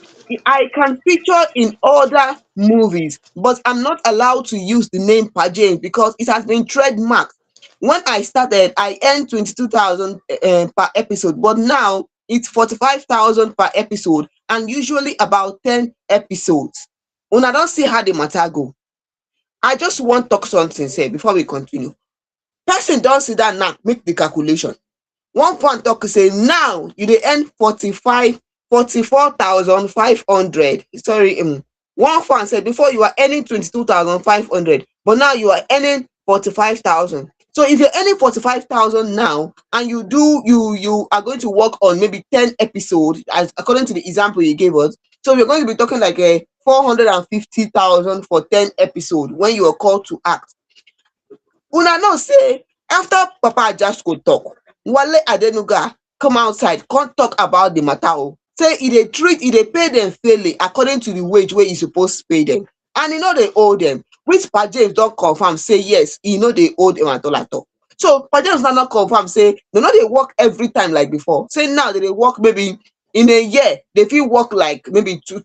I can feature in other movies, but I'm not allowed to use the name Pa James because it has been trademarked. When I started, I earned 22,000 per episode, but now it's 45,000 per episode and usually about 10 episodes. Una don see how the matter go. I just wan talk something sef before we continue. Person don sit down now make the calculation. One fan talk say now you dey earn 44,500. Sorry, one fan said before you are earning 22,500, but now you are earning 45,000. So if you're earning 45,000 now and you are going to work on maybe 10 episodes, as according to the example you gave us, so we're going to be talking like a 450,000 for 10 episodes when you are called to act. Una know say after Papa Ajasco talk, Wale Adenuga come outside come talk about the matter say e dey pay them fairly according to the wage wey e suppose pay them, and e no dey owe them, which Pa James don confirm say yes, e no dey owe them at all. So Pa James now confirm say dem no dey work every time like before, say now they dey work maybe in a year, they fit work like maybe 2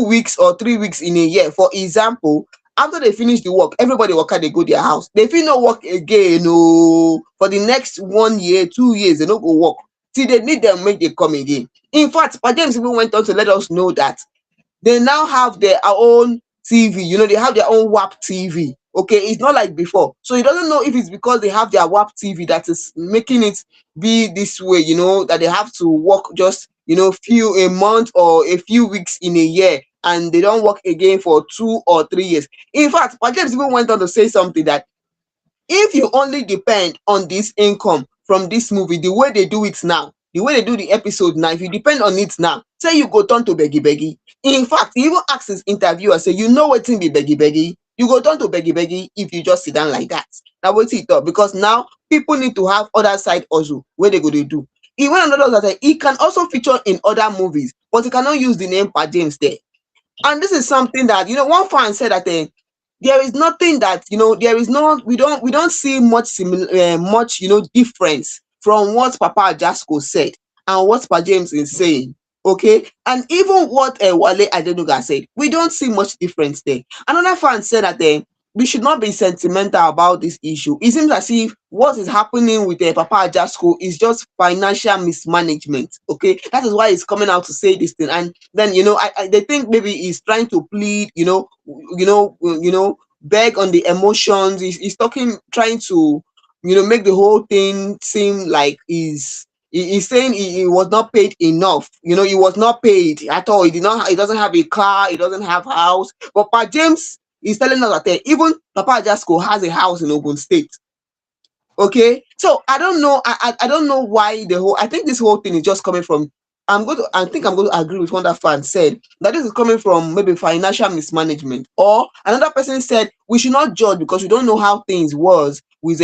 weeks or 3 weeks in a year. For example, after they finish the work, everybody waka dey go their house, they fit no work again for the next 1 year, 2 years, they no go work till they need them make they come again. In fact, Pa James even went on to let us know that they now have their own TV, they have their own WAP TV. Okay, it's not like before. So he doesn't know if it's because they have their WAP TV that is making it be this way, that they have to work just a month or a few weeks in a year, and they don't work again for 2 or 3 years. In fact, Pa James even went on to say something that if you only depend on this income from this movie, the way they do it now, the way they do the episode now, if you depend on it now, say you go turn to beggy. In fact, he even asked his interviewer, say, wetin be beggy? You go turn to beggy if you just sit down like that. Now wetin he talk, because now people need to have other side hustle wey they go dey do. He went on to say he can also feature in other movies, but he cannot use the name Pa James there. And this is something that one fan said that there is nothing that there is no we don't see much difference from what Papa Ajasco said and what Pa James is saying. Okay, and even what Wale Adenuga said, we don't see much difference there. Another fan said that we should not be sentimental about this issue. It seems as if what is happening with Papa Ajasco is just financial mismanagement. Okay, that is why he's coming out to say this thing. And then they think maybe he's trying to plead, beg on the emotions. He's talking, trying to make the whole thing seem like he's saying he was not paid enough. He was not paid at all. He doesn't have a car, he doesn't have house. But Pa James is telling us that even Papa Ajasco has a house in Ogun State. Okay, so I don't know. I don't know why I think this whole thing is just coming from. I think I'm going to agree with what that fan said, that this is coming from maybe financial mismanagement. Or another person said we should not judge because we don't know how things was with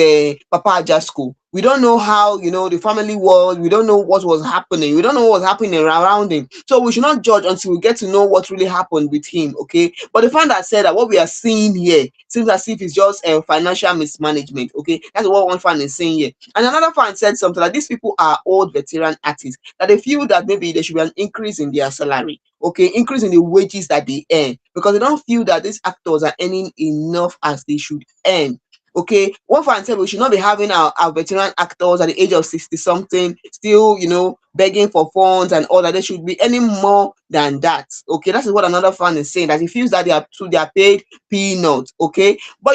Papa Ajasco. We don't know how the family was. We don't know what was happening. We don't know what was happening around him. So we should not judge until we get to know what really happened with him. Okay, but the fan that said that what we are seeing here seems as if it's just financial mismanagement. Okay, that's what one fan is saying here. And another fan said something like these people are old veteran artists, that they feel that maybe there should be an increase in their salary. Okay, increase in the wages that they earn, because they don't feel that these actors are earning enough as they should earn. Okay, one fan said we should not be having our veteran actors at the age of 60 something still begging for funds and all that. They should be earning more than that. Okay, that is what another fan is saying, that he feels that they are paid peanuts. Okay, but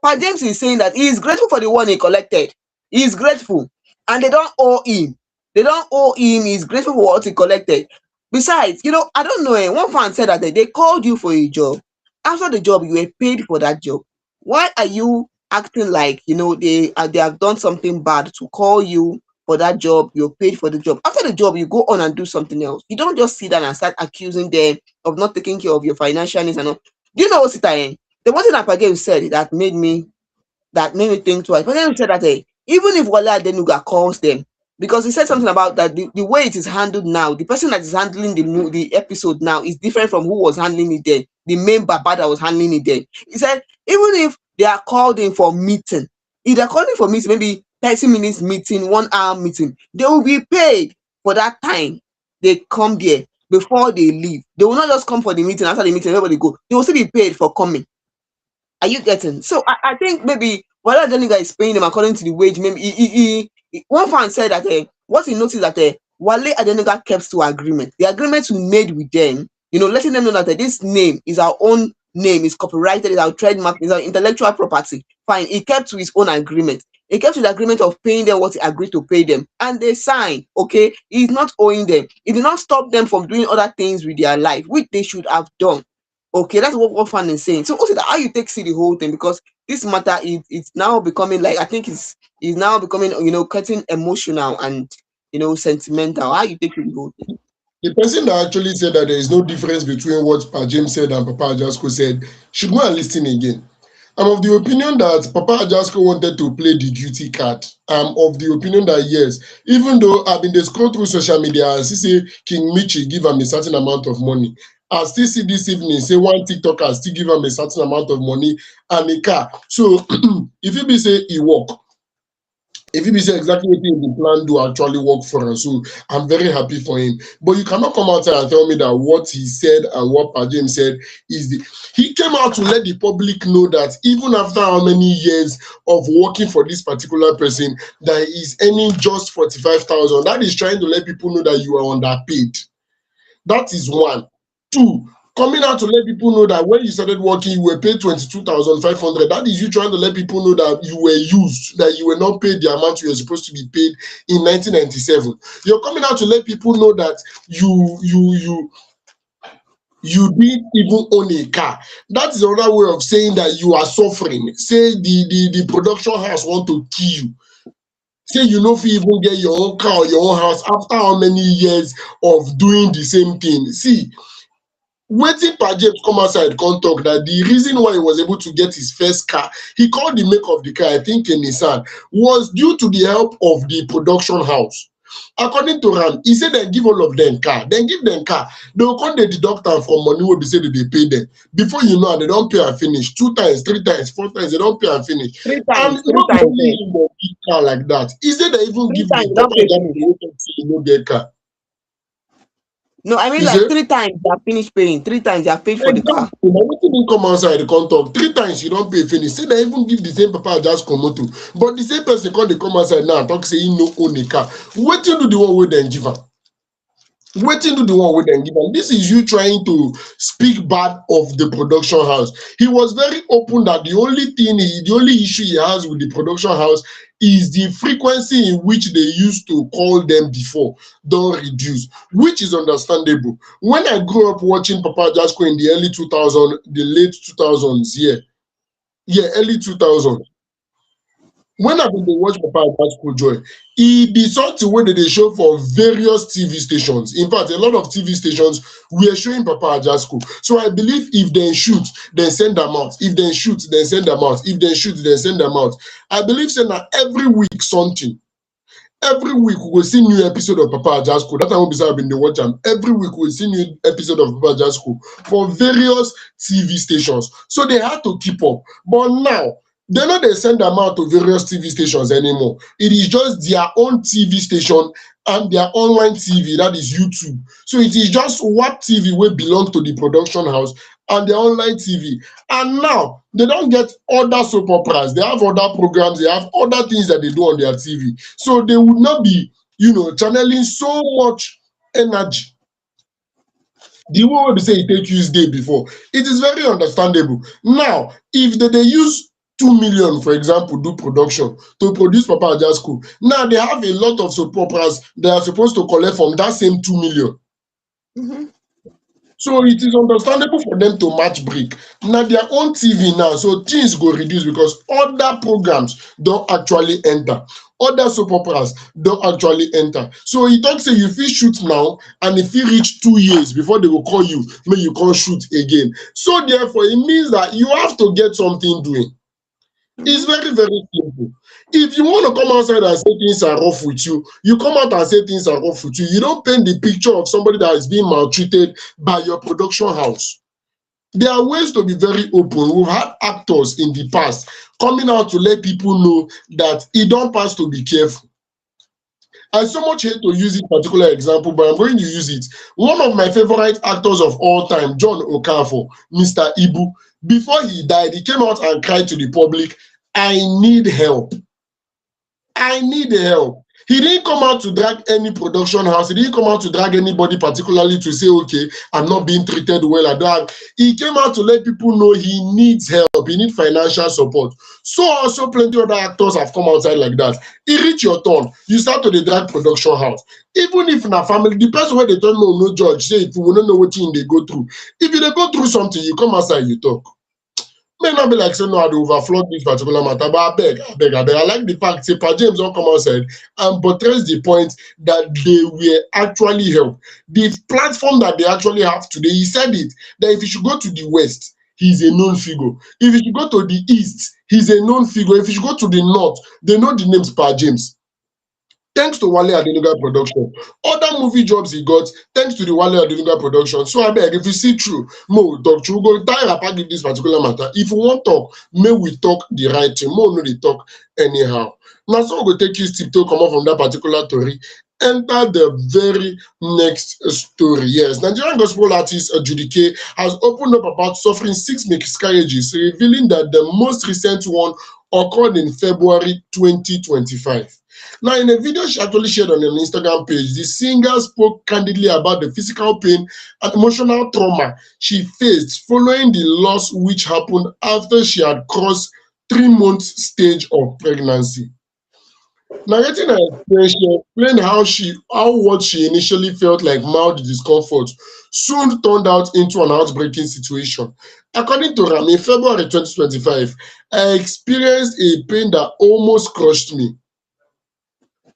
Pa James is saying that he is grateful for the one he collected. He is grateful, and they don't owe him. He's grateful for what he collected. Besides, I don't know. One fan said that they called you for a job. After the job, you were paid for that job. Why are you acting like they have done something bad to call you for that job? You're paid for the job. After the job, you go on and do something else. You don't just sit down and start accusing them of not taking care of your financial needs and all. Do you know what it? The one thing that Pa James said that made me think twice. Pa James said that even if Wale Adenuga calls them, because he said something about that the way it is handled now, the person that is handling the episode now is different from who was handling it then. The main Baba that was handling it then. He said even if they are called in for meeting, if they're called in for meeting, maybe 30 minutes meeting, 1 hour meeting, they will be paid for that time they come there before they leave. They will not just come for the meeting, after the meeting, everybody go. They will still be paid for coming. Are you getting? So I think maybe whether Adenuga is paying them according to the wage, maybe one fan said that what he noticed that Wale Adenuga kept to agreement. The agreement we made with them, letting them know that this name is our own name, is copyrighted, is our trademark, is our intellectual property. Fine, he kept to his own agreement. He kept to the agreement of paying them what he agreed to pay them, and they signed. Okay, he's not owing them. It did not stop them from doing other things with their life, which they should have done. Okay, that's what fan is saying. So also how you take see the whole thing, because this matter it's now becoming like, I think it's now becoming getting emotional and sentimental. How you take the whole thing? The person that actually said that there is no difference between what Pa James said and Papa Ajasko said should go and listen again. I'm of the opinion that Papa Ajasko wanted to play the duty card. I'm of the opinion that yes, even though I've been scroll through social media and see say King Michi give him a certain amount of money, I still see this evening say one TikToker still give him a certain amount of money and a car. So if you be say he work, if you say exactly what the plan do actually work for us, so I'm very happy for him. But you cannot come out and tell me that what he said and what Pa James said is he came out to let the public know that even after how many years of working for this particular person, that he's earning just 45,000. That is trying to let people know that you are underpaid. That is one. Two, coming out to let people know that when you started working, you were paid 22,500. That is you trying to let people know that you were used, that you were not paid the amount you were supposed to be paid in 1997. You're coming out to let people know that you didn't even own a car. That is another way of saying that you are suffering. Say the production house want to kill you. Say you know if you even get your own car or your own house after how many years of doing the same thing. See, waiting Pa James come outside come talk that the reason why he was able to get his first car, he called the make of the car, I think in Nissan, was due to the help of the production house. According to Ram, he said they give all of them car, then give them car. They will come the deduct am from money wey be say they pay them. Before you know, they don't pay and finish. 2 times, 3 times, 4 times, they don't pay and finish. Three And times, three not times, only him will give car like that. He said they even three give times the you Papa don't pay Ajamu finish. wey say no get car. No, I mean You like say? 3 times they are finished paying. 3 times they are paid for the car. Exactly. Now, wetin dey come outside dey come talk 3 times you don pay finish. Say they even give the same Papa Ajasko motor, but the same person come dey come outside now talk say he no own a car. Wetin do the one wey dem give am? Wetin do the one wey dem give am? This is you trying to speak bad of the production house. He was very open that the only issue he has with the production house is the frequency in which they used to call them before don reduce, which is understandable. When I grew up watching Papa Ajasko in the early 2000s, the late 2000s, early 2000s, when I been dey watch Papa Ajasko Joy, e be something wey dey show for various TV stations. In fact, a lot of TV stations were showing Papa Ajasko. So I believe if they shoot, then send them out. If they shoot, then send them out. If they shoot, then send them out. I believe say na every week something. Every week we will see new episode of Papa Ajasko. That time when I've been dey watch am. Every week we will see new episode of Papa Ajasko for various TV stations. So they had to keep up. But now, they no dey send them out to various TV stations anymore. It is just their own TV station and their online TV, that is YouTube. So it is just what TV wey belong to the production house and their online TV. And now they don't get other soap operas. They have other programs. They have other things that they do on their TV. So they would not be, channeling so much energy the way we say it take use day before. It is very understandable. Now, if they use 2 million, for example, do production to produce Papa Ajasko, now they have a lot of soap operas they are supposed to collect from that same 2 million. Mm-hmm. So it is understandable for them to match break. Now their own TV now, so things go reduce because other programs don't actually enter. Other soap operas don't actually enter. So he don't say you fit shoot now, and if you reach 2 years before they will call you, may you can't shoot again. So therefore, it means that you have to get something doing. It's Mhm. very, very simple. If you want to come outside and say things are rough with you come out and say things are rough with you. You don't paint the picture of somebody that is being maltreated by your production house. There are ways to be very open. We've had actors in the past coming out to let people know that it don't pass to be careful. I so much hate to use this particular example, but I'm going to use it. One of my favorite actors of all time, John Okafor, Mr. Ibu, before he died, he came out and cried to the public, I need help. I need help. He didn't come out to drag any production house. He didn't come out to drag anybody particularly to say, okay, I'm not being treated well. I don't have. He came out to let people know he needs help. He needs financial support. So also plenty other actors have come outside like that. He reach your turn. You start to the drag production house. Even if in a family, the person where they don't know no judge, say if you don't know what thing they go through. If you they go through something, you come outside, you talk. May not be like say no, I dey overflow this particular matter, but I like the fact say Pa James don come outside and buttress the point that they were actually helped. The platform that they actually have today, he said it, that if you should go to the west, he's a known figure. If you should go to the east, he's a known figure. If you should go to the north, they know the names Pa James. Thanks to Wale Adenuga production. Other movie jobs he got, thanks to the Wale Adenuga production. So I beg, if you see true, Mo talk true, go tie rapper give this particular matter. If you want talk, may we talk the right thing. Mo no dey talk anyhow. Now so we go take you step to come up from that particular story. Enter the very next story. Yes, Nigerian gospel artist Judikay has opened up about suffering 6 miscarriages, revealing that the most recent one occurred in February 2025. Now, in a video she actually shared on her Instagram page, the singer spoke candidly about the physical pain and emotional trauma she faced following the loss, which happened after she had crossed 3 month stage of pregnancy. Narrating her experience, she explained how what she initially felt like mild discomfort soon turned out into an outbreaking situation. According to Ram, in February 2025, I experienced a pain that almost crushed me.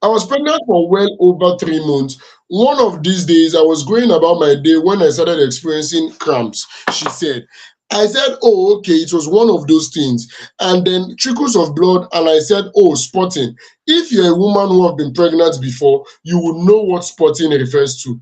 I was pregnant for well over 3 months. One of these days, I was going about my day when I started experiencing cramps, she said. I said, oh, okay, it was one of those things. And then trickles of blood, and I said, oh, spotting. If you're a woman who have been pregnant before, you will know what spotting refers to.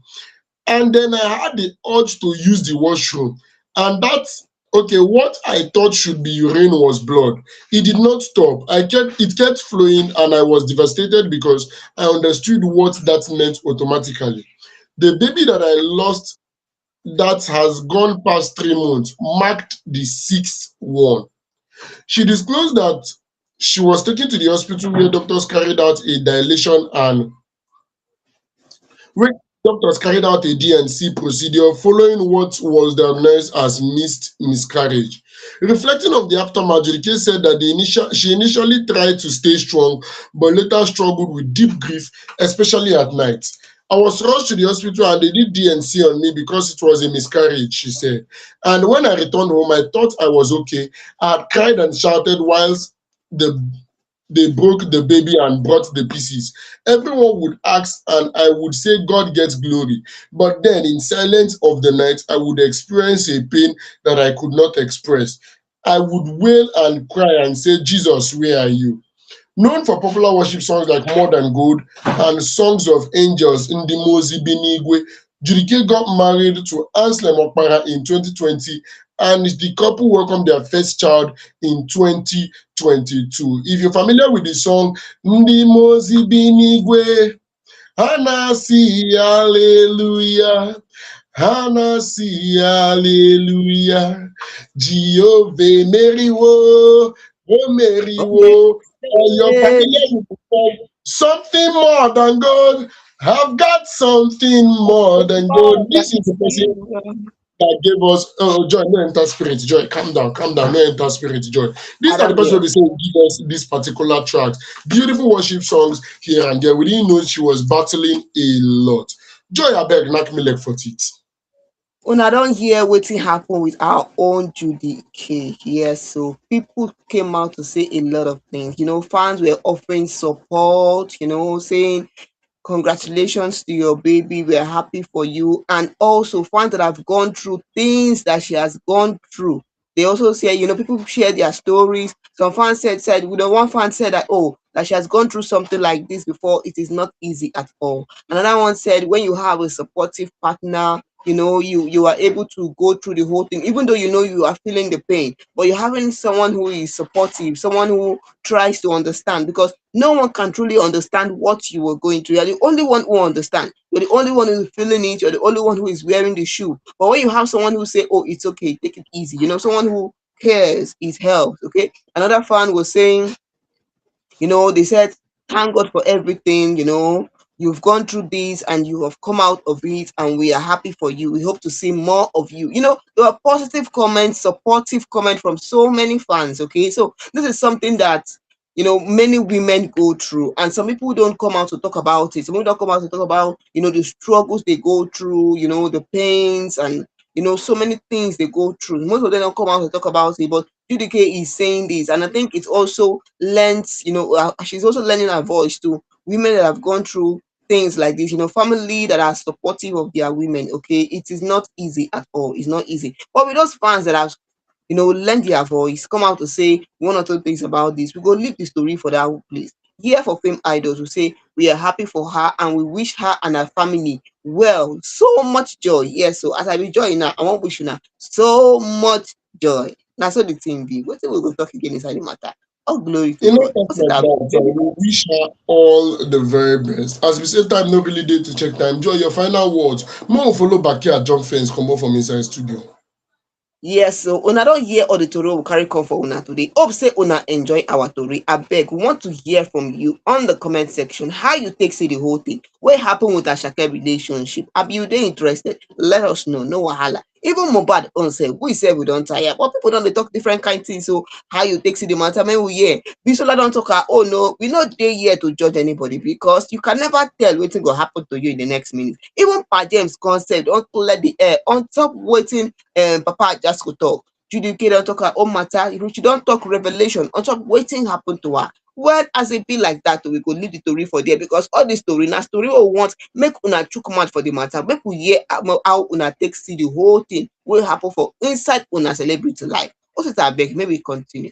And then I had the urge to use the washroom. And that's okay. What I thought should be urine was blood. It did not stop. It kept flowing, and I was devastated because I understood what that meant automatically. The baby that I lost that has gone past 3 months marked the sixth one. She disclosed that she was taken to the hospital where doctors carried out a dilation and where doctors carried out a D&C procedure following what was diagnosed as missed miscarriage. Reflecting on the aftermath, Judikay said that she initially tried to stay strong, but later struggled with deep grief, especially at night. I was rushed to the hospital and they did D&C on me because it was a miscarriage, she said. And when I returned home, I thought I was okay. I had cried and shouted whilst the they broke the baby and brought the pieces. Everyone would ask, and I would say, God gets glory. But then, in silence of the night, I would experience a pain that I could not express. I would wail and cry and say, Jesus, where are you? Known for popular worship songs like More Than Gold and Songs of Angels in the Mozi Binigwe, Judikay got married to Anselm Okpara in 2020, and the couple welcomed their first child in 2022. If you're familiar with the song Ndi Mozi Binigwe, Hanasi Hallelujah, Hanasi Hallelujah, Jehovah Meriwo, O Meriwo, you're familiar with the song Something More Than Gold. I've got something more than gold. This is the person that gave us, oh, Joy, no enter spirit. Joy, calm down, no enter spirit, Joy. These are the person who say give us this particular track. Beautiful worship songs here and there. We didn't know she was battling a lot. Joy, I beg, knock me leg for it. Una don hear wetin happen with our own Judikay here. So people came out to say a lot of things. Fans were offering support, saying congratulations to your baby, we're happy for you. And also fans that have gone through things that she has gone through, They also say, people share their stories. Some fans said, one fan said that, oh, that she has gone through something like this before. It is not easy at all. Another one said, when you have a supportive partner, you are able to go through the whole thing, even though you are feeling the pain, but you're having someone who is supportive, someone who tries to understand, because no one can truly understand what you were going through. You're the only one who understand. You're the only one who's feeling it. You're the only one who is wearing the shoe. But when you have someone who say, oh, it's okay, take it easy, someone who cares, it helps. Okay. Another fan was saying, they said, thank God for everything, you've gone through this and you have come out of it, and we are happy for you. We hope to see more of you. There were positive comments, supportive comments from so many fans. Okay. So this is something that, many women go through, and some people don't come out to talk about it. Some people don't come out to talk about, the struggles they go through, the pains, and so many things they go through. Most of them don't come out to talk about it, but Judikay is saying this, and I think it also lends, she's also lending her voice to women that have gone through things like this, family that are supportive of their women. Okay, it is not easy at all. It's not easy. But with those fans that have, lend their voice, come out to say one or two things about this, we go leave the story for that place. Here for Fame Idols, we say we are happy for her and we wish her and her family well. So much joy. Yes, so as I be joy now, I want wish you now so much joy. Now, so the thing be, what we go talk again inside the matter? All glory to God. Talk What's it like up? that. We wish her all the very best. As we say, time no really day to check time. Joy, your final words. More follow back here at Jump Fence, come up from inside studio. Yes, so una don hear all the tori we carry come for una today. Hope say una enjoy our tori. Abeg, we want to hear from you on the comment section. How you take see the whole thing? What happened with Asake relationship? Abi you dey interested? Let us know. No wahala. Even Mohbad own sef, we say we don tire, but people don dey talk different kind things. So how you take see the matter? Make we hear. Bisola don talk her, oh no, we no dey here to judge anybody, because you can never tell wetin go happen to you in the next minute. Even Pa James concept don clear the air on top wetin Papa just go talk. Judikay don talk her own matter. She don talk revelation on top wetin happen to her. Well, as it be like that, we go leave the story for there, because all this story na story we want make una chook mouth for the matter. Make we hear how una take see the whole thing wey happen for inside una celebrity life. Also, abeg, make we continue.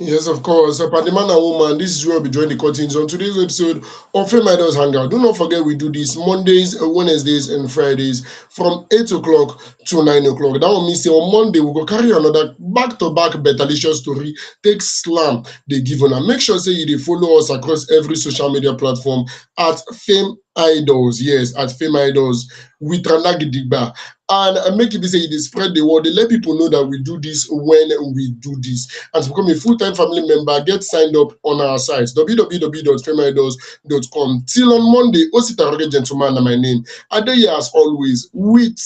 Yes, of course. The man and woman, this is where we join the curtains on today's episode of FameIdols Hangout. Do not forget we do this Mondays, Wednesdays, and Fridays from 8 o'clock to 9 o'clock. That will mean say on Monday we go carry another back-to-back betalicious story. Take slam they give on. Make sure say you dey follow us across every social media platform at FameIdols. Yes, at FameIdols with Ranagidigba. And make it be say you spread the word. They let people know that we do this when we do this. And to become a full-time family member, get signed up on our site www.fameidols.com. Till on Monday, Osita Gentleman, my name. Adeye as always with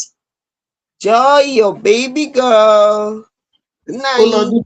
Joy, your baby girl. Good night.